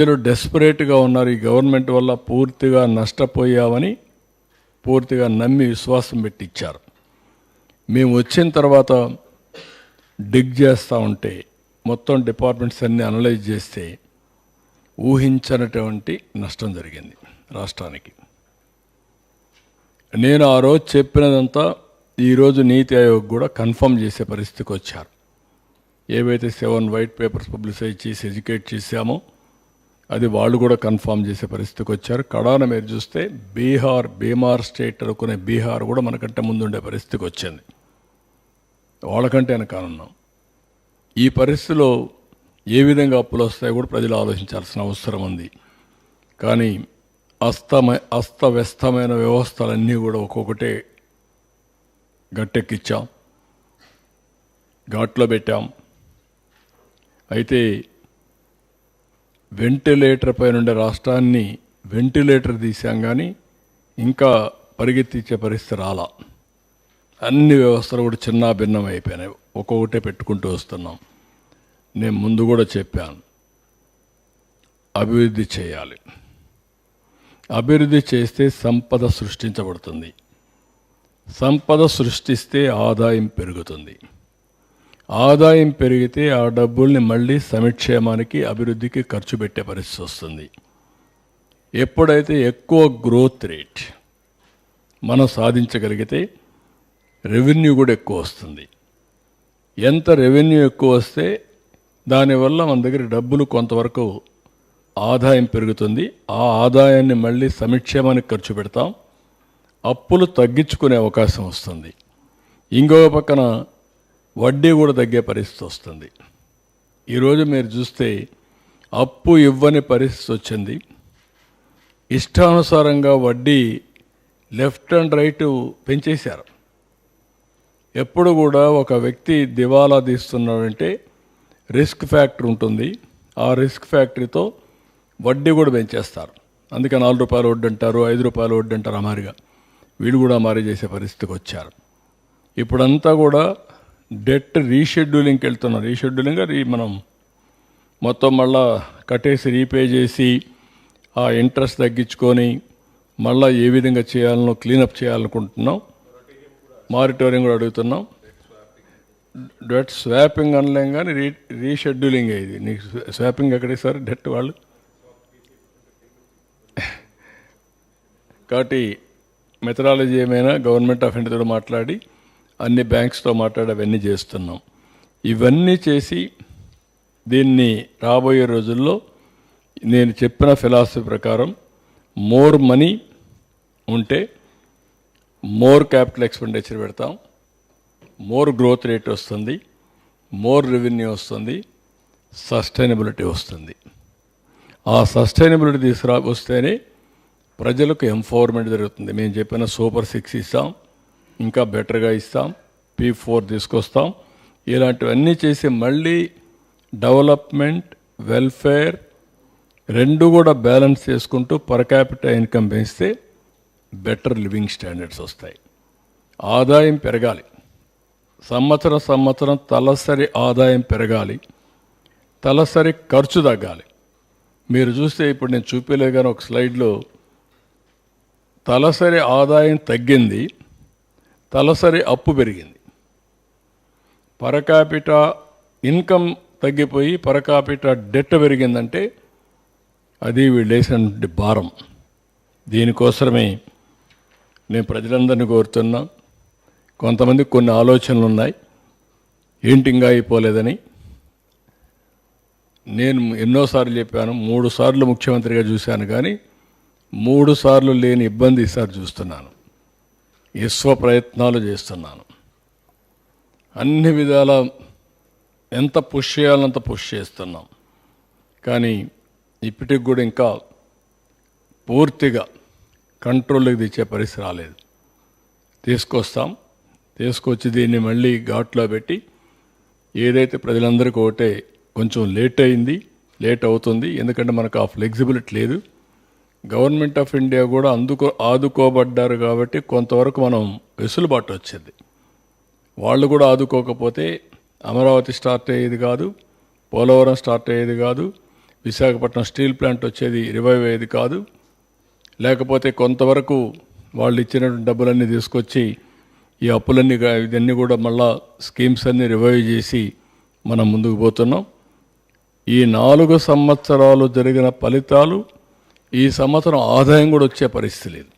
ప్రజలు డెస్పరేట్గా ఉన్నారు. ఈ గవర్నమెంట్ వల్ల పూర్తిగా నష్టపోయామని పూర్తిగా నమ్మి విశ్వాసం పెట్టించారు. మేము వచ్చిన తర్వాత డిగ్ చేస్తూ ఉంటే మొత్తం డిపార్ట్మెంట్స్ అన్నీ అనలైజ్ చేస్తే ఊహించనటువంటి నష్టం జరిగింది రాష్ట్రానికి. నేను ఆ రోజు చెప్పినదంతా ఈరోజు నీతి ఆయోగ్ కూడా కన్ఫర్మ్ చేసే పరిస్థితికి వచ్చారు. ఏవైతే 7 వైట్ పేపర్స్ పబ్లిసైజ్ చేసి ఎడ్యుకేట్ చేశామో అది వాళ్ళు కూడా కన్ఫర్మ్ చేసే పరిస్థితికి వచ్చారు. కడాన మీరు చూస్తే బీహార్ స్టేట్ అనుకునే బీహార్ కూడా మనకంటే ముందుండే పరిస్థితికి వచ్చింది. వాళ్ళకంటే వెనకాలన్నాం. ఈ పరిస్థితిలో ఏ విధంగా అప్పులు వస్తాయో కూడా ప్రజలు ఆలోచించాల్సిన అవసరం ఉంది. కానీ అస్తవ్యస్తమైన వ్యవస్థలన్నీ కూడా ఒక్కొక్కటే గట్టెక్కిచ్చాం, ఘాట్లో పెట్టాం. అయితే వెంటిలేటర్ పైన ఉండే రాష్ట్రాన్ని వెంటిలేటర్ తీసాం, కానీ ఇంకా పరిగెత్తించే పరిస్థితి రాలా. అన్ని వ్యవస్థలు కూడా చిన్న భిన్నం అయిపోయినాయి, ఒక్కొక్కటే పెట్టుకుంటూ వస్తున్నాం. నేను ముందు కూడా చెప్పాను, అభివృద్ధి చేయాలి. అభివృద్ధి చేస్తే సంపద సృష్టించబడుతుంది. సంపద సృష్టిస్తే ఆదాయం పెరుగుతుంది. ఆదాయం పెరిగితే ఆ డబ్బుల్ని మళ్ళీ సంక్షేమానికి అభివృద్ధికి ఖర్చు పెట్టే పరిస్థితి వస్తుంది. ఎప్పుడైతే ఎక్కువ గ్రోత్ రేట్ మనం సాధించగలిగితే రెవెన్యూ కూడా ఎక్కువ వస్తుంది. ఎంత రెవెన్యూ ఎక్కువ వస్తే దానివల్ల మన దగ్గర డబ్బులు కొంతవరకు ఆదాయం పెరుగుతుంది. ఆ ఆదాయాన్ని మళ్ళీ సంక్షేమానికి ఖర్చు పెడతాం. అప్పులు తగ్గించుకునే అవకాశం వస్తుంది. ఇంకొక పక్కన వడ్డీ కూడా తగ్గే పరిస్థితి వస్తుంది. ఈరోజు మీరు చూస్తే అప్పు ఇవ్వని పరిస్థితి వచ్చింది. ఇష్టానుసారంగా వడ్డీ లెఫ్ట్ అండ్ రైట్ పెంచేశారు. ఎప్పుడు కూడా ఒక వ్యక్తి దివాలా తీస్తున్నాడంటే రిస్క్ ఫ్యాక్టర్ ఉంటుంది. ఆ రిస్క్ ఫ్యాక్టరీతో వడ్డీ కూడా పెంచేస్తారు. అందుకే 4 రూపాయలు వడ్డీ అంటారు, 5 రూపాయలు వడ్డీ అంటారు. అమారిగా వీడు కూడా అమారీ చేసే పరిస్థితికి వచ్చారు. ఇప్పుడంతా కూడా డెట్ రీషెడ్యూలింగ్కి వెళ్తున్నారు. రీషెడ్యూలింగ్ మనం మొత్తం మళ్ళా కట్టేసి రీపే చేసి ఆ ఇంట్రెస్ట్ తగ్గించుకొని మళ్ళీ ఏ విధంగా చేయాలనో క్లీనప్ చేయాలనుకుంటున్నాం. మారిటోరియం కూడా అడుగుతున్నాం. డెట్ స్వాపింగ్ అనలేం, కానీ రీషెడ్యూలింగ్ అయ్యింది. నీకు స్వాపింగ్ ఎక్కడే సార్ డెట్ వాళ్ళు. కాబట్టి మెథడాలజీ ఏమైనా గవర్నమెంట్ ఆఫ్ ఇండియాతో మాట్లాడి అన్ని బ్యాంక్స్తో మాట్లాడి అవన్నీ చేస్తున్నాం. ఇవన్నీ చేసి దీన్ని రాబోయే రోజుల్లో నేను చెప్పిన ఫిలాసఫీ ప్రకారం మోర్ మనీ ఉంటే మోర్ క్యాపిటల్ ఎక్స్పెండిచర్ పెడతాం, మోర్ గ్రోత్ రేట్ వస్తుంది, మోర్ రెవెన్యూ వస్తుంది, సస్టైనబిలిటీ వస్తుంది. ఆ సస్టైనబిలిటీ వస్తేనే ప్రజలకు ఎంపవర్మెంట్ జరుగుతుంది. మేము చెప్పిన సూపర్ 6 ఇస్తాం, ఇంకా బెటర్గా ఇస్తాం, P4 తీసుకొస్తాం. ఇలాంటివన్నీ చేసి మళ్ళీ డెవలప్మెంట్, వెల్ఫేర్ రెండు కూడా బ్యాలెన్స్ చేసుకుంటూ పర్ క్యాపిటల్ ఇన్కమ్ పెంచితే బెటర్ లివింగ్ స్టాండర్డ్స్ వస్తాయి. ఆదాయం పెరగాలి. సంవత్సరం తలసరి ఆదాయం పెరగాలి, తలసరి ఖర్చు తగ్గాలి. మీరు చూస్తే ఇప్పుడు నేను చూపించలేదు కానీ ఒక స్లైడ్లో తలసరి ఆదాయం తగ్గింది, తలసరి అప్పు పెరిగింది. పర్ క్యాపిటల్ ఇన్కమ్ తగ్గిపోయి పర్ క్యాపిటల్ డెట్ పెరిగిందంటే అది వీళ్ళు వేసినటువంటి భారం. దీనికోసమే నేను ప్రజలందరినీ కోరుతున్నా. కొంతమందికి కొన్ని ఆలోచనలు ఉన్నాయి, ఏంటి ఇంకా అయిపోలేదని. నేను ఎన్నోసార్లు చెప్పాను, 3 సార్లు ముఖ్యమంత్రిగా చూశాను, కానీ 3 సార్లు లేని ఇబ్బంది ఈసారి చూస్తున్నాను. విశ్వ ప్రయత్నాలు చేస్తున్నాను. అన్ని విధాల ఎంత పుష్ చేయాలంత పుష్ చేస్తున్నాం. కానీ ఇప్పటికి కూడా ఇంకా పూర్తిగా కంట్రోల్కి తెచ్చే పరిస్థితి రాలేదు. తీసుకొచ్చి దీన్ని మళ్ళీ ఘాట్లో పెట్టి ఏదైతే ప్రజలందరికీ ఒకటే కొంచెం లేట్ అవుతుంది. ఎందుకంటే మనకు ఆ ఫ్లెక్సిబిలిటీ లేదు. గవర్నమెంట్ ఆఫ్ ఇండియా కూడా ఆదుకోబడ్డారు కాబట్టి కొంతవరకు మనం వెసులుబాటు వచ్చింది. వాళ్ళు కూడా ఆదుకోకపోతే అమరావతి స్టార్ట్ అయ్యేది కాదు, పోలవరం స్టార్ట్ అయ్యేది కాదు, విశాఖపట్నం స్టీల్ ప్లాంట్ వచ్చేది రివైవ్ అయ్యేది కాదు. లేకపోతే కొంతవరకు వాళ్ళు ఇచ్చినటువంటి డబ్బులన్నీ తీసుకొచ్చి ఈ అప్పులన్నీ ఇవన్నీ కూడా మళ్ళా స్కీమ్స్ అన్నీ రివైవ్ చేసి మనం ముందుకు పోతున్నాం. ఈ 4 సంవత్సరాలు జరిగిన ఫలితాలు ఈ సంవత్సరం ఆదాయం కూడా వచ్చే పరిస్థితి లేదు.